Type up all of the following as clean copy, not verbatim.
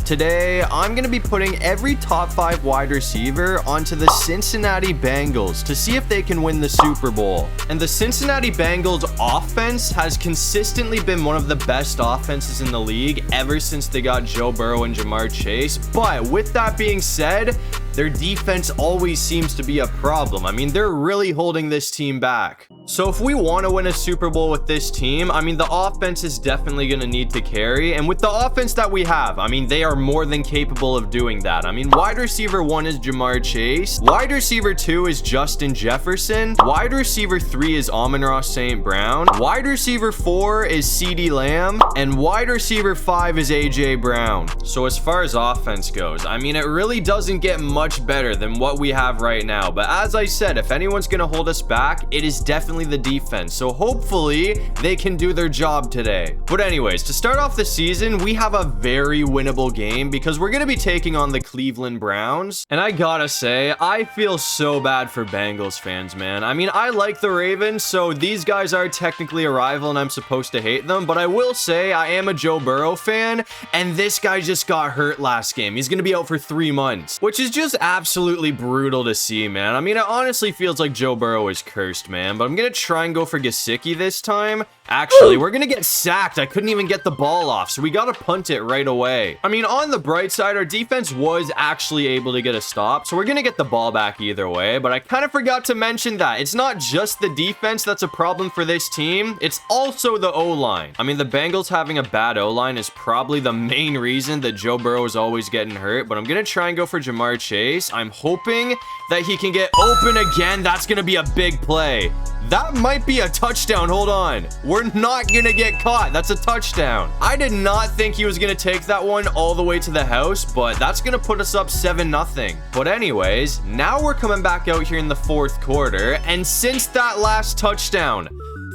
Today, I'm going to be putting every top 5 wide receiver onto the Cincinnati Bengals to see if they can win the Super Bowl. And the Cincinnati Bengals offense has consistently been one of the best offenses in the league ever since they got Joe Burrow and Jamarr Chase. But with that being said, their defense always seems to be a problem. I mean, they're really holding this team back. So if we want to win a Super Bowl with this team, I mean, the offense is definitely going to need to carry. And with the offense that we have, I mean, they are more than capable of doing that. I mean, wide receiver 1 is Jamarr Chase. Wide receiver 2 is Justin Jefferson. Wide receiver 3 is Amon-Ra St. Brown. Wide receiver 4 is Ceedee Lamb. And wide receiver 5 is AJ Brown. So as far as offense goes, I mean, it really doesn't get much better than what we have right now. But as I said, if anyone's going to hold us back, it is definitely the defense. So hopefully they can do their job today. But anyways, to start off the season, we have a very winnable game because we're going to be taking on the Cleveland Browns. And I gotta say, I feel so bad for Bengals fans, man. I mean, I like the Ravens, so these guys are technically a rival and I'm supposed to hate them. But I will say I am a Joe Burrow fan, and this guy just got hurt last game. He's going to be out for 3 months, which is just absolutely brutal to see, man. I mean, it honestly feels like Joe Burrow is cursed, man. But I'm going to try and go for Gesicki this time. Actually, we're going to get sacked. I couldn't even get the ball off, so we got to punt it right away. I mean, on the bright side, our defense was actually able to get a stop, so we're going to get the ball back either way. But I kind of forgot to mention that it's not just the defense that's a problem for this team. It's also the O-line. I mean, the Bengals having a bad O-line is probably the main reason that Joe Burrow is always getting hurt. But I'm going to try and go for Jamarr Chase. I'm hoping that he can get open again. That's going to be a big play. That might be a touchdown. Hold on. We're not going to get caught. That's a touchdown. I did not think he was going to take that one all the way to the house, but that's going to put us up 7-0. But anyways, now we're coming back out here in the 4th quarter, and since that last touchdown,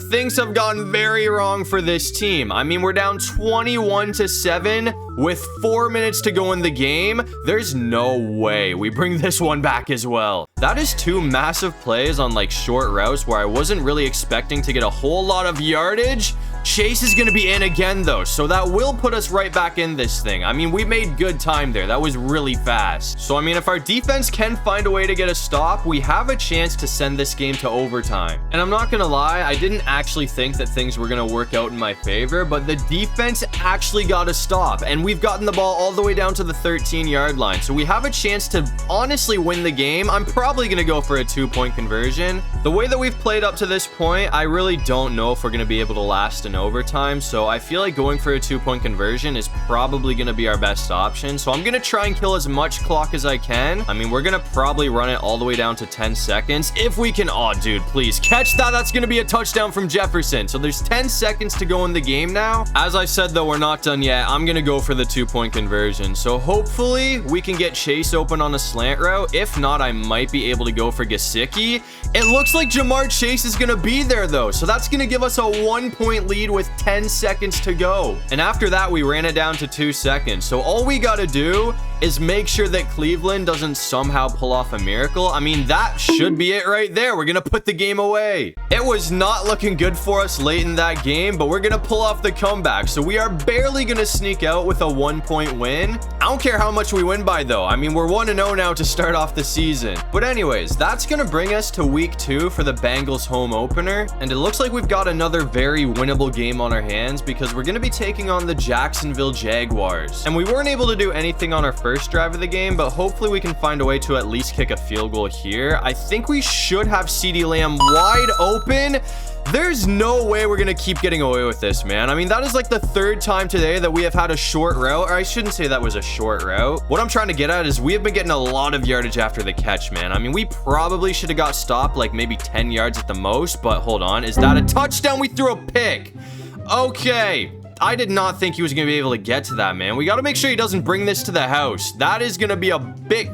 things have gone very wrong for this team. I mean, we're down 21-7 with 4 minutes to go in the game. There's no way we bring this one back as well. That is 2 massive plays on like short routes where I wasn't really expecting to get a whole lot of yardage. Chase is going to be in again, though, so that will put us right back in this thing. I mean, we made good time there. That was really fast. So, I mean, if our defense can find a way to get a stop, we have a chance to send this game to overtime. And I'm not going to lie, I didn't actually think that things were going to work out in my favor, but the defense actually got a stop, and we've gotten the ball all the way down to the 13-yard line. So we have a chance to honestly win the game. I'm probably going to go for a 2-point conversion. The way that we've played up to this point, I really don't know if we're going to be able to last in overtime, so I feel like going for a 2-point conversion is probably going to be our best option. So I'm going to try and kill as much clock as I can. I mean, we're going to probably run it all the way down to 10 seconds if we can. Oh, dude, please catch that. That's going to be a touchdown from Jefferson. So there's 10 seconds to go in the game now. As I said, though, we're not done yet. I'm going to go for the 2-point conversion. So hopefully we can get Chase open on a slant route. If not, I might be able to go for Gesicki. It looks like Jamarr Chase is going to be there, though. So that's going to give us a 1-point lead with 10 seconds to go. And after that, we ran it down to 2 seconds. So all we got to do is make sure that Cleveland doesn't somehow pull off a miracle. I mean, that should be it right there. We're going to put the game away. It was not looking good for us late in that game, but we're going to pull off the comeback. So we are barely going to sneak out with a 1-point win. I don't care how much we win by, though. I mean, we're 1-0 now to start off the season. But anyways, that's going to bring us to week 2 for the Bengals home opener. And it looks like we've got another very winnable game on our hands because we're going to be taking on the Jacksonville Jaguars. And we weren't able to do anything on our first drive of the game, but hopefully we can find a way to at least kick a field goal here. I think we should have Ceedee Lamb wide open. There's no way we're going to keep getting away with this, man. I mean, that is like the 3rd time today that we have had a short route, or I shouldn't say that was a short route. What I'm trying to get at is we have been getting a lot of yardage after the catch, man. I mean, we probably should have got stopped like maybe 10 yards at the most, but hold on. Is that a touchdown? We threw a pick. Okay. I did not think he was going to be able to get to that, man. We got to make sure he doesn't bring this to the house. That is going to be a big...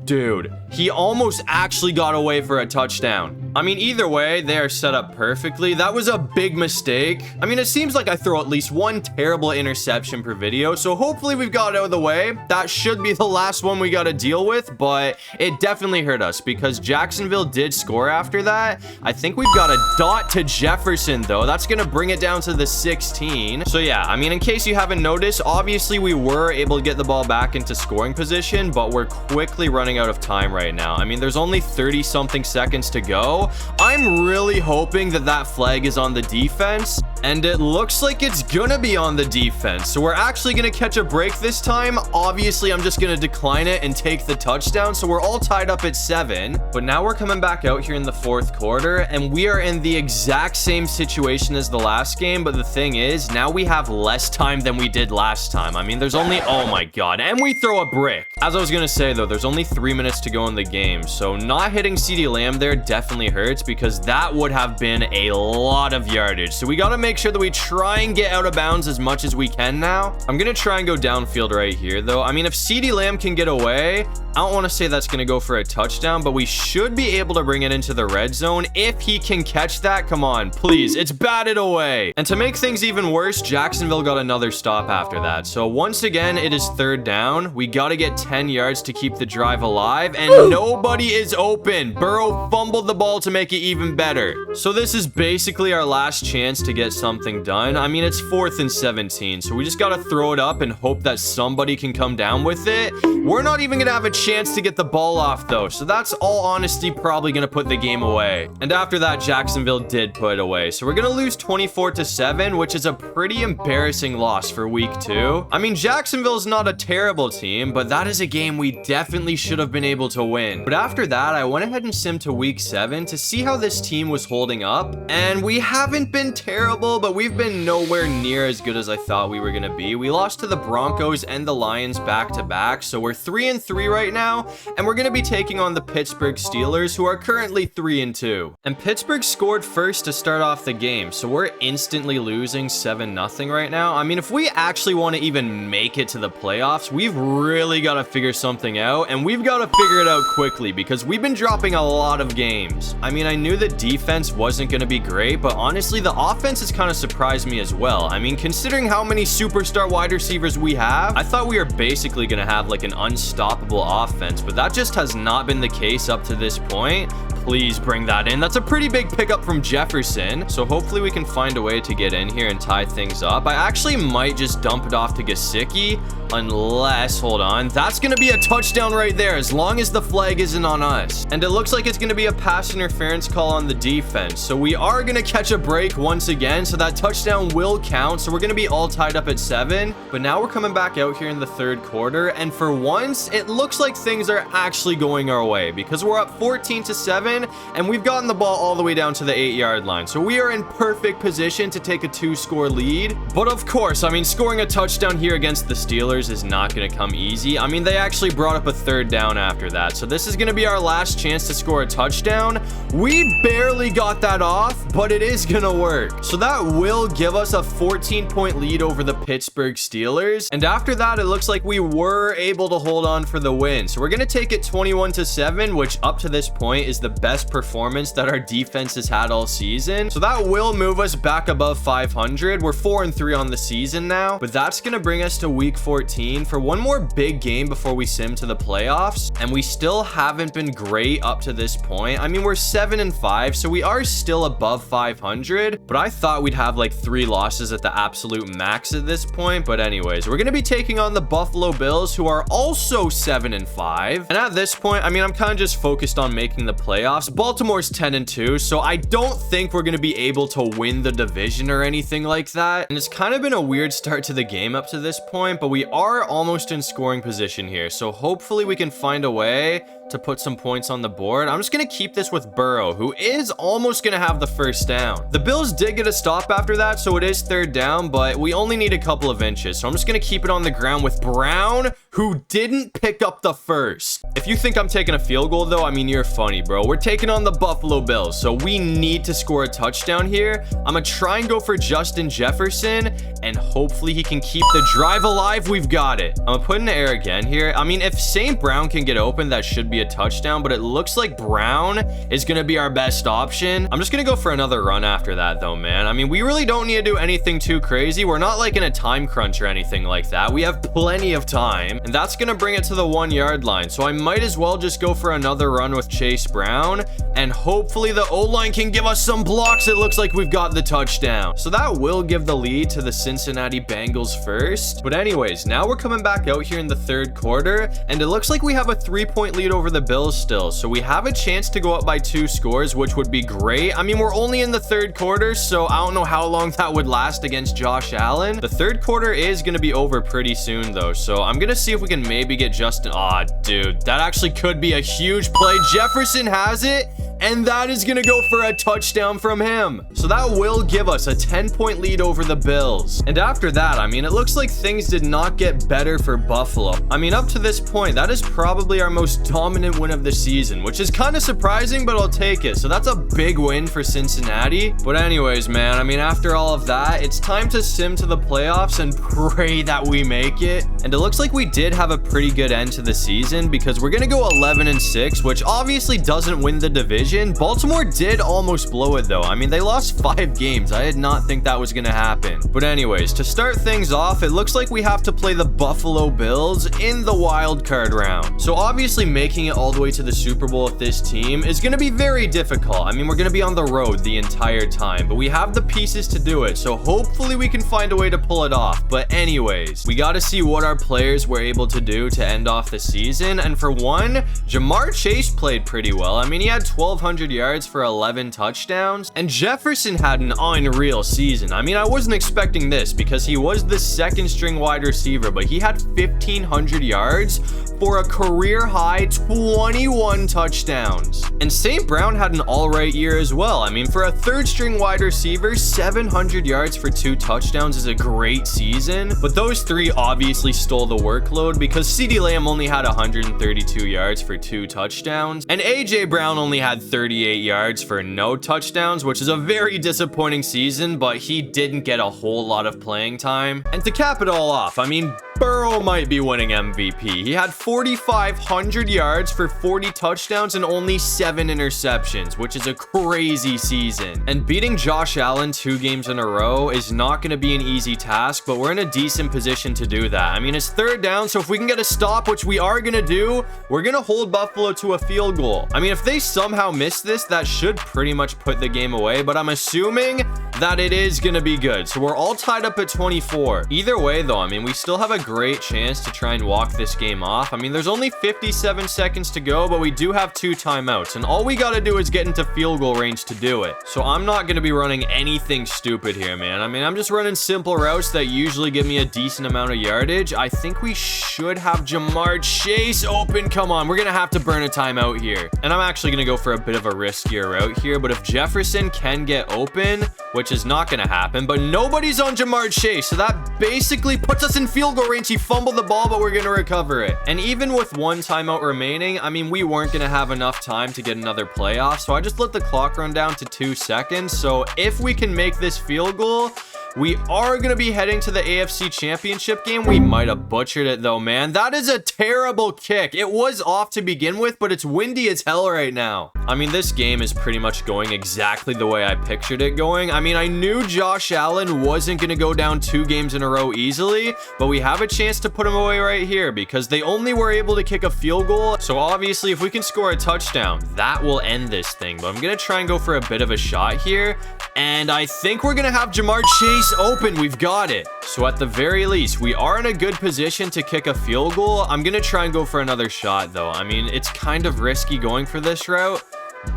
Dude, he almost actually got away for a touchdown. I mean, either way, they are set up perfectly. That was a big mistake. I mean, it seems like I throw at least one terrible interception per video, so hopefully we've got it out of the way. That should be the last one we got to deal with, but it definitely hurt us because Jacksonville did score after that. I think we've got a dot to Jefferson, though. That's going to bring it down to the 16. So yeah, I mean, in case you haven't noticed, obviously we were able to get the ball back into scoring position, but we're quickly running out of time right now. I mean, there's only 30-something seconds to go. I'm really hoping that that flag is on the defense, and it looks like it's gonna be on the defense. So we're actually gonna catch a break this time. Obviously, I'm just gonna decline it and take the touchdown. So we're all tied up at 7. But now we're coming back out here in the 4th quarter, and we are in the exact same situation as the last game. But the thing is, now we have less time than we did last time. I mean, there's only, oh my God, and we throw a brick. As I was gonna say though, there's only 3 minutes to go in the game. So not hitting Ceedee Lamb there definitely hurts because that would have been a lot of yardage. So we gotta make sure that we try and get out of bounds as much as we can now. I'm gonna try and go downfield right here though. I mean, if Ceedee Lamb can get away, I don't want to say that's gonna go for a touchdown, but we should be able to bring it into the red zone if he can catch that. Come on, please. It's batted away. And to make things even worse, Jacksonville got another stop after that. So once again, it is 3rd down. We gotta get 10 yards to keep the drive alive, and nobody is open. Burrow fumbled the ball to make it even better. So this is basically our last chance to get something done. I mean, it's 4th and 17, so we just gotta throw it up and hope that somebody can come down with it. We're not even gonna have a chance to get the ball off though, so that's all honesty probably gonna put the game away. And after that, Jacksonville did put it away, so we're gonna lose 24-7, which is a pretty embarrassing loss for week 2. I mean, Jacksonville's not a terrible team, but that is a game we definitely should have been able to win. But after that, I went ahead and simmed to week 7 to see how this team was holding up, and we haven't been terrible, but we've been nowhere near as good as I thought we were gonna be. We lost to the Broncos and the Lions back-to-back, so we're 3-3 right now, and we're gonna be taking on the Pittsburgh Steelers, who are currently 3-2. And Pittsburgh scored first to start off the game, so we're instantly losing 7-0 right now. I mean, if we actually want to even make it to the playoffs, we've really got to figure something out, and we've got to figure it out quickly because we've been dropping a lot of games. I mean, I knew the defense wasn't going to be great, but honestly, the offense has kind of surprised me as well. I mean, considering how many superstar wide receivers we have, I thought we were basically going to have like an unstoppable offense, but that just has not been the case up to this point. Please bring that in. That's a pretty big pickup from Jefferson. So hopefully we can find a way to get in here and tie things up. I actually might just dump it off to Gesicki unless, hold on, that's going to be a touchdown right there as long as the flag isn't on us. And it looks like it's going to be a pass interference call on the defense. So we are going to catch a break once again. So that touchdown will count. So we're going to be all tied up at 7. But now we're coming back out here in the 3rd quarter. And for once, it looks like things are actually going our way because we're up 14-7. And we've gotten the ball all the way down to the 8-yard line. So we are in perfect position to take a 2-score lead. But of course, I mean, scoring a touchdown here against the Steelers is not going to come easy. I mean, they actually brought up a 3rd down after that. So this is going to be our last chance to score a touchdown. We barely got that off, but it is going to work. So that will give us a 14-point lead over the Pittsburgh Steelers. And after that, it looks like we were able to hold on for the win. So we're going to take it 21-7, which up to this point is the best performance that our defense has had all season. So that will move us back above 500. We're 4-3 on the season now, but that's going to bring us to week 14 for one more big game before we sim to the playoffs. And we still haven't been great up to this point. I mean, we're 7-5, so we are still above 500, but I thought we'd have like 3 losses at the absolute max at this point. But anyways, we're going to be taking on the Buffalo Bills, who are also 7-5. And at this point, I mean, I'm kind of just focused on making the playoffs. Baltimore's 10-2, so I don't think we're going to be able to win the division or anything like that. And it's kind of been a weird start to the game up to this point, but we are almost in scoring position here. So hopefully we can find a way to put some points on the board. I'm just going to keep this with Burrow, who is almost going to have the 1st down. The Bills did get a stop after that, so it is 3rd down, but we only need a couple of inches. So I'm just going to keep it on the ground with Brown, who didn't pick up the 1st. If you think I'm taking a field goal, though, I mean, you're funny, bro. We're taking on the Buffalo Bills, so we need to score a touchdown here. I'm going to try and go for Justin Jefferson, and hopefully he can keep the drive alive. We've got it. I'm going to put in the air again here. I mean, if St. Brown can get open, that should be a a touchdown, but it looks like Brown is going to be our best option. I'm just going to go for another run after that though, man. I mean, we really don't need to do anything too crazy. We're not like in a time crunch or anything like that. We have plenty of time, and that's going to bring it to the 1 yard line. So I might as well just go for another run with Chase Brown, and hopefully the O-line can give us some blocks. It looks like we've got the touchdown. So that will give the lead to the Cincinnati Bengals first. But anyways, now we're coming back out here in the third quarter, and it looks like we have a 3-point lead over the Bills still. So we have a chance to go up by 2 scores, which would be great. I mean, we're only in the third quarter, so I don't know how long that would last against Josh Allen. The third quarter is going to be over pretty soon though, so I'm going to see if we can maybe get Justin. Aw, dude, that actually could be a huge play. Jefferson has it, and that is going to go for a touchdown from him. So that will give us a 10-point lead over the Bills. And after that, I mean, it looks like things did not get better for Buffalo. I mean, up to this point, that is probably our most dominant win of the season, which is kind of surprising, but I'll take it. So that's a big win for Cincinnati. But anyways, man, I mean, after all of that, it's time to sim to the playoffs and pray that we make it. And it looks like we did have a pretty good end to the season, because we're going to go 11-6, which obviously doesn't win the division. Baltimore did almost blow it though. I mean, they lost 5 games. I did not think that was going to happen. But anyways, to start things off, it looks like we have to play the Buffalo Bills in the wild card round. So obviously making it all the way to the Super Bowl with this team is going to be very difficult. I mean, we're going to be on the road the entire time, but we have the pieces to do it. So hopefully we can find a way to pull it off. But anyways, we got to see what our players were able to do to end off the season. And for one, Jamarr Chase played pretty well. I mean, he had 1,200 yards for 11 touchdowns, and Jefferson had an unreal season. I mean, I wasn't expecting this because he was the second string wide receiver, but he had 1,500 yards for a career high 21 touchdowns. And St. Brown had an all right year as well. I mean, for a third string wide receiver, 700 yards for 2 touchdowns is a great season, but those 3 obviously stole the workload because Ceedee Lamb only had 132 yards for 2 touchdowns, and AJ Brown only had 38 yards for no touchdowns, which is a very disappointing season, but he didn't get a whole lot of playing time. And to cap it all off, I mean, Burrow might be winning MVP. He had 4,500 yards for 40 touchdowns and only 7 interceptions, which is a crazy season. And beating Josh Allen 2 games in a row is not going to be an easy task, but we're in a decent position to do that. I mean, it's third down, so if we can get a stop, which we are going to do, we're going to hold Buffalo to a field goal. I mean, if they somehow miss this, that should pretty much put the game away, but I'm assuming that it is going to be good. So we're all tied up at 24. Either way, though, I mean, we still have a great chance to try and walk this game off. I mean, there's only 57 seconds to go, but we do have 2 timeouts, and all we got to do is get into field goal range to do it. So I'm not going to be running anything stupid here, man. I mean, I'm just running simple routes that usually give me a decent amount of yardage. I think we should have Jamarr Chase open. Come on, we're going to have to burn a timeout here. And I'm actually going to go for a bit of a riskier route here, but if Jefferson can get open, which is not going to happen, but nobody's on Jamarr Chase, so that basically puts us in field goal range. He fumbled the ball, but we're going to recover it. And even with 1 timeout remaining, I mean, we weren't going to have enough time to get another playoff, so I just let the clock run down to 2 seconds. So if we can make this field goal, we are going to be heading to the AFC Championship game. We might have butchered it though, man. That is a terrible kick. It was off to begin with, but it's windy as hell right now. I mean, this game is pretty much going exactly the way I pictured it going. I mean, I knew Josh Allen wasn't going to go down 2 games in a row easily, but we have a chance to put him away right here because they only were able to kick a field goal. So obviously, if we can score a touchdown, that will end this thing. But I'm going to try and go for a bit of a shot here. And I think we're going to have Jamarr Chase open. We've got it. So at the very least, we are in a good position to kick a field goal. I'm going to try and go for another shot, though. I mean, it's kind of risky going for this route,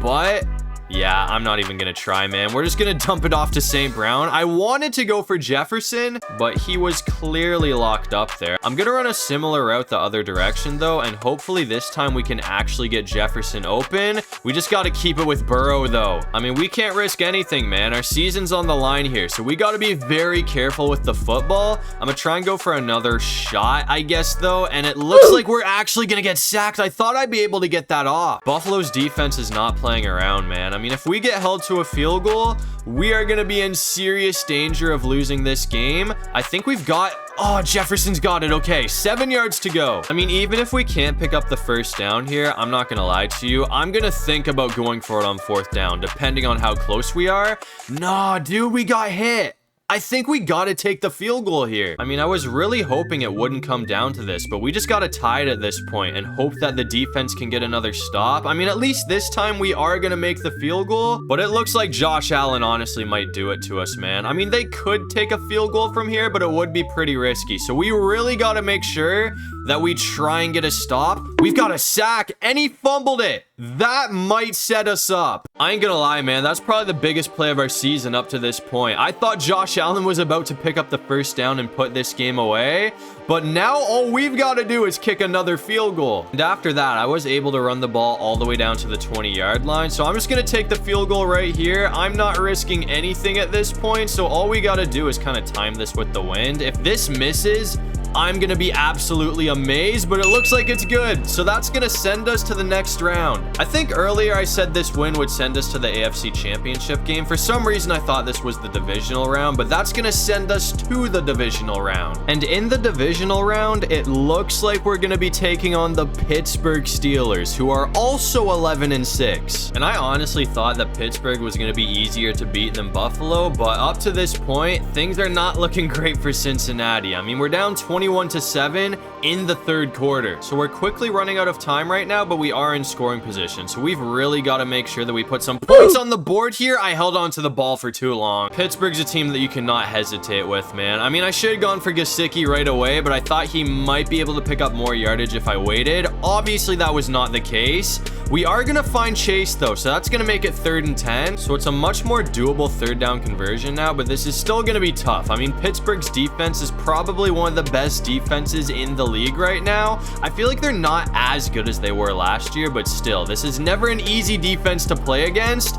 but yeah, I'm not even going to try, man. We're just going to dump it off to St. Brown. I wanted to go for Jefferson, but he was clearly locked up there. I'm going to run a similar route the other direction, though, and hopefully this time we can actually get Jefferson open. We just got to keep it with Burrow, though. I mean, we can't risk anything, man. Our season's on the line here, so we got to be very careful with the football. I'm going to try and go for another shot, I guess, though, and it looks like we're actually going to get sacked. I thought I'd be able to get that off. Buffalo's defense is not playing around, man. I mean, if we get held to a field goal, we are going to be in serious danger of losing this game. I think we've got... Oh, Jefferson's got it. Okay, 7 yards to go. I mean, even if we can't pick up the first down here, I'm not going to lie to you. I'm going to think about going for it on 4th down, depending on how close we are. Nah, dude, we got hit. I think we got to take the field goal here. I mean, I was really hoping it wouldn't come down to this, but we just got to tie it at this point and hope that the defense can get another stop. I mean, at least this time we are going to make the field goal, but it looks like Josh Allen honestly might do it to us, man. I mean, they could take a field goal from here, but it would be pretty risky. So we really got to make sure that we try and get a stop. We've got a sack, and he fumbled it. That might set us up. I ain't gonna lie, man. That's probably the biggest play of our season up to this point. I thought Josh Allen was about to pick up the first down and put this game away, but now all we've got to do is kick another field goal. And after that, I was able to run the ball all the way down to the 20-yard line. So I'm just gonna take the field goal right here. I'm not risking anything at this point, so all we got to do is kind of time this with the wind. If this misses, I'm gonna be absolutely amazed, but it looks like it's good. So that's gonna send us to the next round. I think earlier I said this win would send us to the AFC Championship game. For some reason, I thought this was the divisional round, but that's gonna send us to the divisional round. And in the divisional round, it looks like we're gonna be taking on the Pittsburgh Steelers, who are also 11-6. And I honestly thought that Pittsburgh was gonna be easier to beat than Buffalo, but up to this point, things are not looking great for Cincinnati. I mean, we're down 21-7 in the 3rd quarter. So we're quickly running out of time right now, but we are in scoring position. So we've really got to make sure that we put some points on the board here. I held on to the ball for too long. Pittsburgh's a team that you cannot hesitate with, man. I mean, I should have gone for Gesicki right away, but I thought he might be able to pick up more yardage if I waited. Obviously, that was not the case. We are going to find Chase, though, so that's going to make it 3rd and 10. So it's a much more doable 3rd down conversion now, but this is still going to be tough. I mean, Pittsburgh's defense is probably one of the best defenses in the league right now. I feel like they're not as good as they were last year, but still, this is never an easy defense to play against.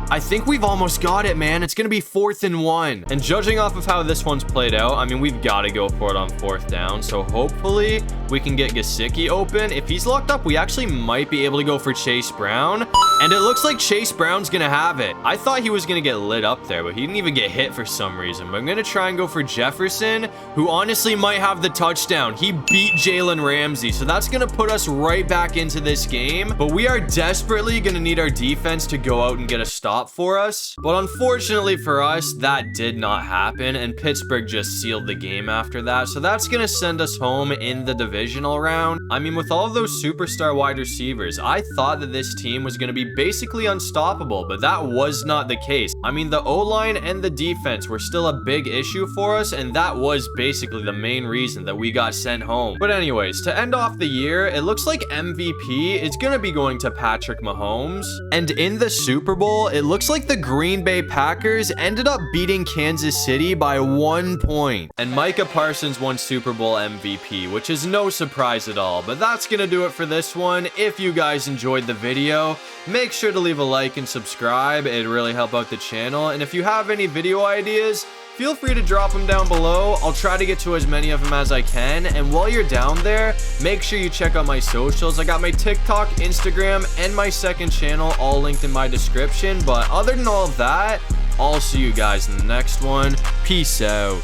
I think we've almost got it, man. It's going to be 4th and 1. And judging off of how this one's played out, I mean, we've got to go for it on 4th down. So hopefully we can get Gesicki open. If he's locked up, we actually might be able to go for Chase Brown. And it looks like Chase Brown's going to have it. I thought he was going to get lit up there, but he didn't even get hit for some reason. But I'm going to try and go for Jefferson, who honestly might have the touchdown. He beat Jalen Ramsey. So that's going to put us right back into this game. But we are desperately going to need our defense to go out and get a stop for us. But unfortunately for us, that did not happen, and Pittsburgh just sealed the game after that. So that's going to send us home in the divisional round. I mean, with all of those superstar wide receivers, I thought that this team was going to be basically unstoppable, but that was not the case. I mean, the O-line and the defense were still a big issue for us, and that was basically the main reason that we got sent home. But anyways, to end off the year, it looks like MVP is going to be going to Patrick Mahomes. And in the Super Bowl, it looks like the Green Bay Packers ended up beating Kansas City by 1 point. And Micah Parsons won Super Bowl MVP, which is no surprise at all. But that's going to do it for this one. If you guys enjoyed the video, make sure to leave a like and subscribe. It'd really help out the channel. And if you have any video ideas, feel free to drop them down below. I'll try to get to as many of them as I can. And while you're down there, make sure you check out my socials. I got my TikTok, Instagram, and my second channel all linked in my description. But other than all of that, I'll see you guys in the next one. Peace out.